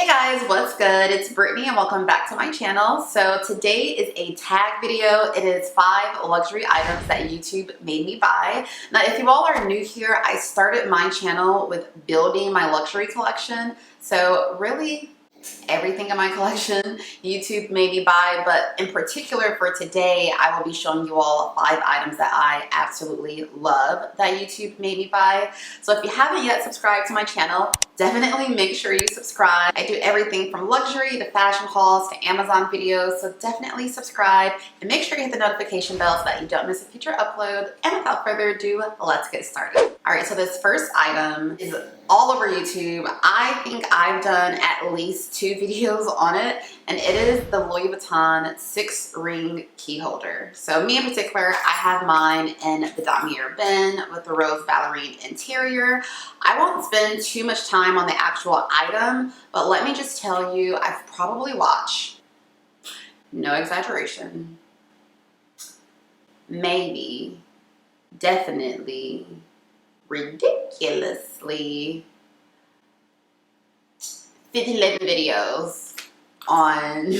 Hey guys, what's good? It's Brittany and welcome back to my channel. So today is a tag video. It is 5 luxury items that YouTube made me buy. Now if you all are new here, I started my channel with building my luxury collection. So really everything in my collection YouTube made me buy, but in particular for today I will be showing you all 5 items that I absolutely love that YouTube made me buy. So if you haven't yet subscribed to my channel, definitely make sure you subscribe. I do everything from luxury to fashion hauls to Amazon videos, so definitely subscribe and make sure you hit the notification bell so that you don't miss a future upload. And without further ado, let's get started. Alright, so this first item is all over YouTube. I think I've done at least 2 videos on it, and it is the Louis Vuitton 6-ring key holder. So me in particular, I have mine in the damier bin with the rose ballerine interior. I won't spend too much time on the actual item, but let me just tell you, I've probably watched, no exaggeration, maybe, definitely, ridiculously 11 videos on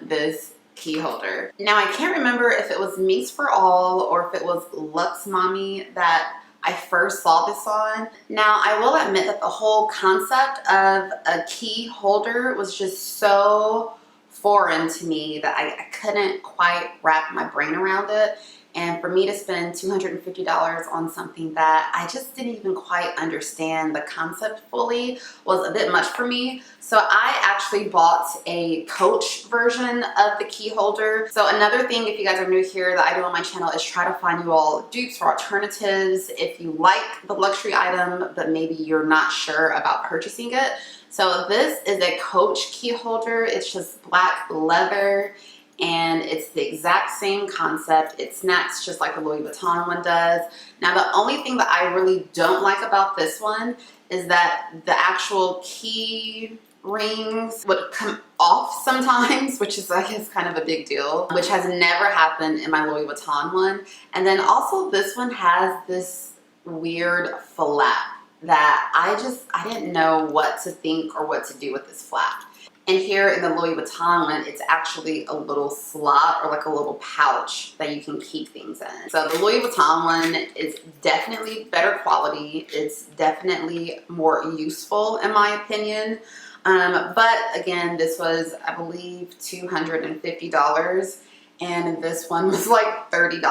this key holder. Now I can't remember if it was Me's for All or if it was Luxe Mommy that I first saw this on. Now I will admit that the whole concept of a key holder was just so foreign to me that I couldn't quite wrap my brain around it. And for me to spend $250 on something that I just didn't even quite understand the concept fully was a bit much for me. So I actually bought a Coach version of the key holder. So another thing, if you guys are new here, that I do on my channel is try to find you all dupes or alternatives if you like the luxury item, but maybe you're not sure about purchasing it. So this is a Coach key holder. It's just black leather. And it's the exact same concept. It snaps just like the Louis Vuitton one does. Now the only thing that I really don't like about this one is that the actual key rings would come off sometimes, which is I guess kind of a big deal, which has never happened in my Louis Vuitton one. And then also this one has this weird flap that I didn't know what to think or what to do with this flap. And here in the Louis Vuitton one, it's actually a little slot or like a little pouch that you can keep things in. So the Louis Vuitton one is definitely better quality. It's definitely more useful in my opinion. But again, this was, I believe, $250. And this one was like $30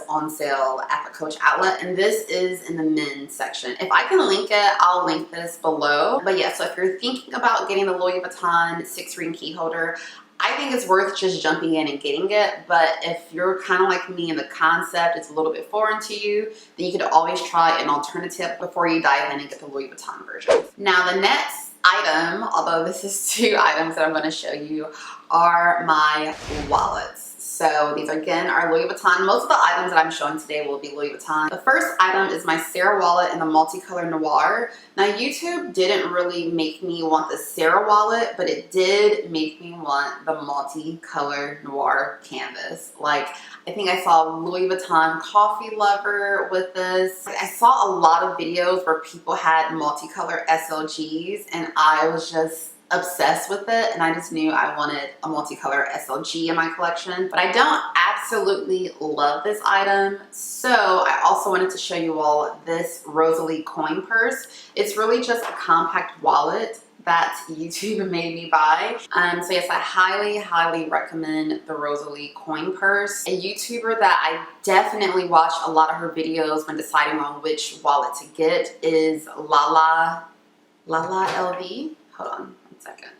on sale at the Coach outlet, and this is in the men's section. If I can link it, I'll link this below. But yeah, so if you're thinking about getting the Louis Vuitton 6-ring key holder, I think it's worth just jumping in and getting it. But if you're kind of like me and the concept is a little bit foreign to you, then you could always try an alternative before you dive in and get the Louis Vuitton version. Now the next item, although this is 2 items that I'm going to show you, are my wallets. So these again are Louis Vuitton. Most of the items that I'm showing today will be Louis Vuitton. The first item is my Sarah wallet in the multicolor noir. Now YouTube didn't really make me want the Sarah wallet, but it did make me want the multicolor noir canvas. Like I think I saw Louis Vuitton coffee lover with this. I saw a lot of videos where people had multicolor SLGs and I was just obsessed with it, and I just knew I wanted a multicolor SLG in my collection. But I don't absolutely love this item, so I also wanted to show you all this Rosalie coin purse. It's really just a compact wallet that YouTube made me buy. So yes, I highly recommend the Rosalie coin purse. A YouTuber that I definitely watch a lot of her videos when deciding on which wallet to get is Lala LV. Hold on. Second.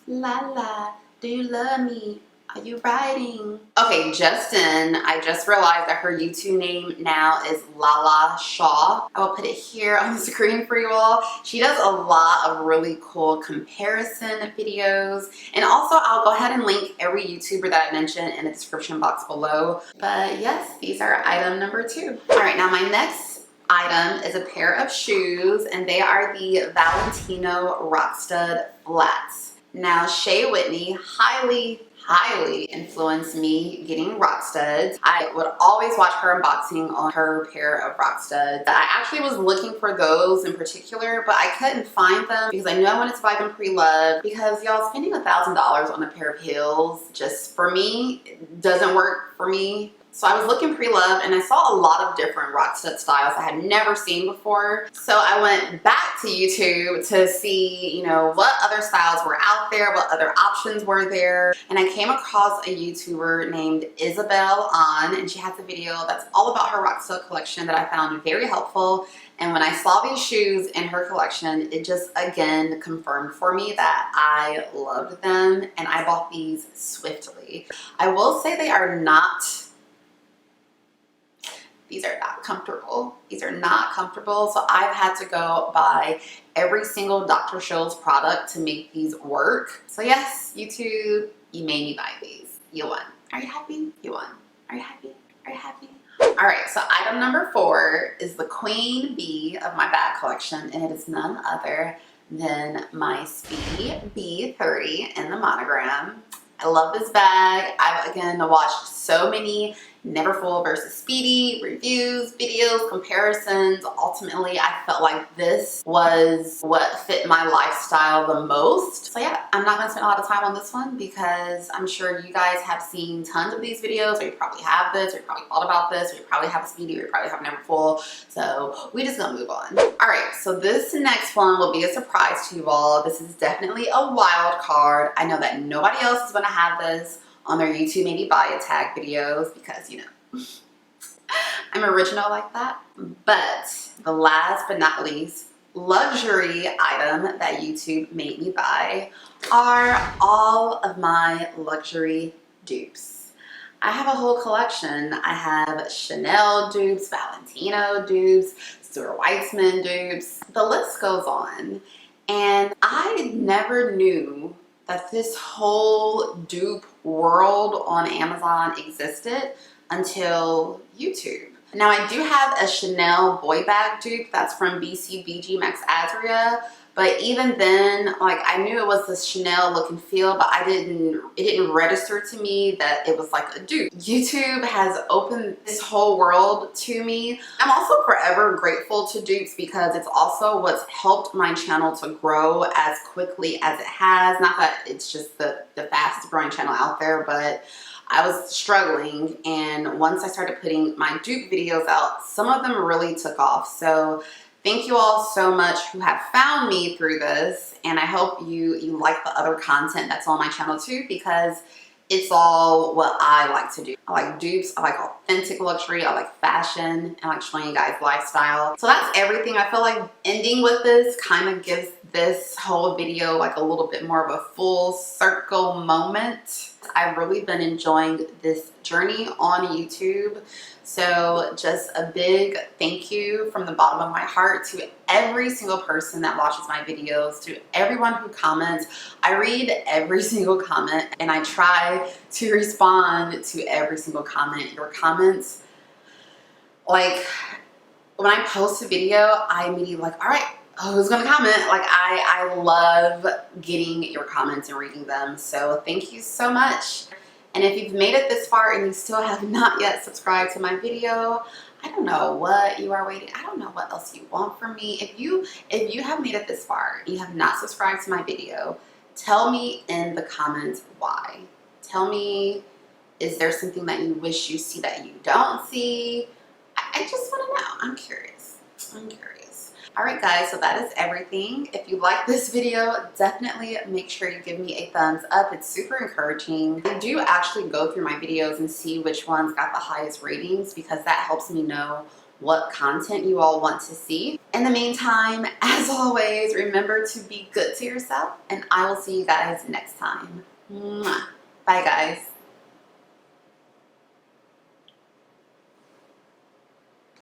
Lala, do you love me? Are you writing? Okay, Justin, I just realized that her YouTube name now is Lala Shaw. I will put it here on the screen for you all. She does a lot of really cool comparison videos. And also, I'll go ahead and link every YouTuber that I mentioned in the description box below. But yes, these are item number 2. All right, now my next item is a pair of shoes, and they are the Valentino Rockstud flats. Now Shea Whitney highly highly influenced me getting rock studs. I would always watch her unboxing on her pair of rock studs. I actually was looking for those in particular, but I couldn't find them because I knew I wanted to buy them pre-loved, because y'all, spending $1,000 on a pair of heels just for me doesn't work for me. So I was looking pre-loved and I saw a lot of different rock stud styles I had never seen before. So I went back to YouTube to see, you know, what other styles were out there, what other options were there. And I came across a YouTuber named Isabel On, and she has a video that's all about her rock stud collection that I found very helpful. And when I saw these shoes in her collection, it just again confirmed for me that I loved them, and I bought these swiftly. I will say these are not comfortable. These are not comfortable. So I've had to go buy every single Dr. Scholl's product to make these work. So yes, YouTube, you made me buy these. You won. Are you happy? You won. Are you happy? Are you happy? All right, so item number 4 is the queen bee of my bag collection, and it is none other than my Speedy B30 in the monogram. I love this bag. I've again watched so many Neverfull versus Speedy reviews, videos, comparisons. Ultimately, I felt like this was what fit my lifestyle the most. So yeah, I'm not gonna spend a lot of time on this one because I'm sure you guys have seen tons of these videos, or you probably have this, or you probably thought about this, or you probably have a Speedy, or you probably have Neverfull. So we just gonna move on. All right, so this next one will be a surprise to you all. This is definitely a wild card. I know that nobody else is gonna have this on their YouTube maybe buy a tag videos because, you know, I'm original like that. But the last but not least luxury item that YouTube made me buy are all of my luxury dupes. I have a whole collection. I have Chanel dupes, Valentino dupes, Stuart Weitzman dupes. The list goes on. And I never knew that this whole dupe world on Amazon existed until YouTube. Now I do have a Chanel boy bag dupe that's from BCBG Max Azria, but even then, like, I knew it was the Chanel look and feel, but it didn't register to me that it was like a dupe. YouTube has opened this whole world to me. I'm also forever grateful to dupes because it's also what's helped my channel to grow as quickly as it has. Not that it's just the fastest growing channel out there, but I was struggling, and once I started putting my dupe videos out, some of them really took off. So thank you all so much who have found me through this, and I hope you like the other content that's on my channel too, because it's all what I like to do. I like dupes, I like authentic luxury, I like fashion, and I like showing you guys lifestyle. So that's everything. I feel like ending with this kind of gives this whole video like a little bit more of a full circle moment. I've really been enjoying this journey on YouTube. So just a big thank you from the bottom of my heart to every single person that watches my videos, to everyone who comments. I read every single comment and I try to respond to every single comment. Your comments, like when I post a video, I immediately like, all right, who's gonna comment? Like I love getting your comments and reading them. So thank you so much. And if you've made it this far and you still have not yet subscribed to my video, I don't know what you are waiting. I don't know what else you want from me. If you have made it this far and you have not subscribed to my video, tell me in the comments why. Tell me, is there something that you wish you see that you don't see? I just want to know. I'm curious. I'm curious. Alright guys, so that is everything. If you like this video, definitely make sure you give me a thumbs up. It's super encouraging. I do actually go through my videos and see which ones got the highest ratings because that helps me know what content you all want to see. In the meantime, as always, remember to be good to yourself, and I will see you guys next time. Mwah. Bye guys.